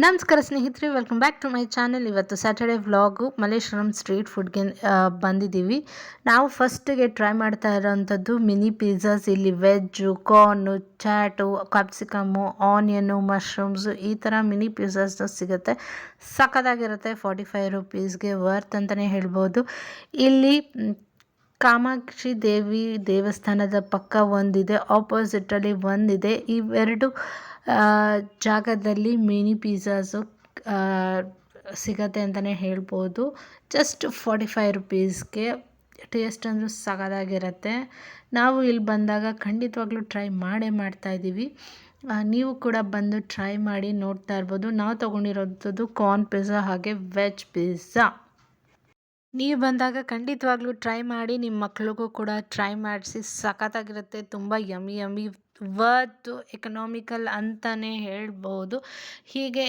ನಮಸ್ಕಾರ ಸ್ನೇಹಿತರೆ, welcome back to my channel. ಇವತ್ತು ಸ್ಯಾಟರ್ಡೆ ವ್ಲಾಗು ಮಲ್ಲೇಶ್ವರಂ ಸ್ಟ್ರೀಟ್ ಫುಡ್ಗೆ ಬಂದಿದ್ದೀವಿ. ನಾವು ಫಸ್ಟಿಗೆ ಟ್ರೈ ಮಾಡ್ತಾ ಇರೋವಂಥದ್ದು ಮಿನಿ ಪಿಜ್ಜಾಸ್. ಇಲ್ಲಿ veg, corn, chaat, capsicum, onion, mushrooms ಈ ಥರ ಮಿನಿ ಪಿಜ್ಜಾಸ್ ಸಿಗುತ್ತೆ. ಸಖತ್ತಾಗಿರುತ್ತೆ. 45 ರುಪೀಸ್ಗೆ ವರ್ತ್ ಅಂತಲೇ ಹೇಳ್ಬೋದು. ಇಲ್ಲಿ ಕಾಮಾಕ್ಷಿ ದೇವಿ ದೇವಸ್ಥಾನದ ಪಕ್ಕ ಒಂದಿದೆ, ಆಪೋಸಿಟಲ್ಲಿ ಒಂದಿದೆ. ಇವೆರಡು ಜಾಗದಲ್ಲಿ ಮಿನಿ ಪಿಜ್ಜಾಸು ಸಿಗತ್ತೆ ಅಂತಲೇ ಹೇಳ್ಬೋದು. ಜಸ್ಟ್ 45 ರುಪೀಸ್ಗೆ. ಟೇಸ್ಟ್ ಅಂದರೂ ಸಖತ್ತಾಗಿರುತ್ತೆ. ನಾವು ಇಲ್ಲಿ ಬಂದಾಗ ಖಂಡಿತವಾಗ್ಲೂ ಟ್ರೈ ಮಾಡ್ತಾಯಿದ್ದೀವಿ. ನೀವು ಕೂಡ ಬಂದು ಟ್ರೈ ಮಾಡಿ ನೋಡ್ತಾ ಇರ್ಬೋದು. ನಾವು ತೊಗೊಂಡಿರೋಂಥದ್ದು ಕಾರ್ನ್ ಪಿಜ್ಜಾ ಹಾಗೆ ವೆಜ್ ಪಿಜ್ಜಾ. ನೀವು ಬಂದಾಗ ಖಂಡಿತವಾಗ್ಲೂ ಟ್ರೈ ಮಾಡಿ, ನಿಮ್ಮ ಮಕ್ಳಿಗೂ ಕೂಡ ಟ್ರೈ ಮಾಡಿಸಿ. ಸಖತ್ತಾಗಿರುತ್ತೆ. ತುಂಬ ಯಮ್ಮಿ ವರ್ತ್, ಎಕನಾಮಿಕಲ್ ಅಂತಲೇ ಹೇಳ್ಬೋದು. ಹೀಗೆ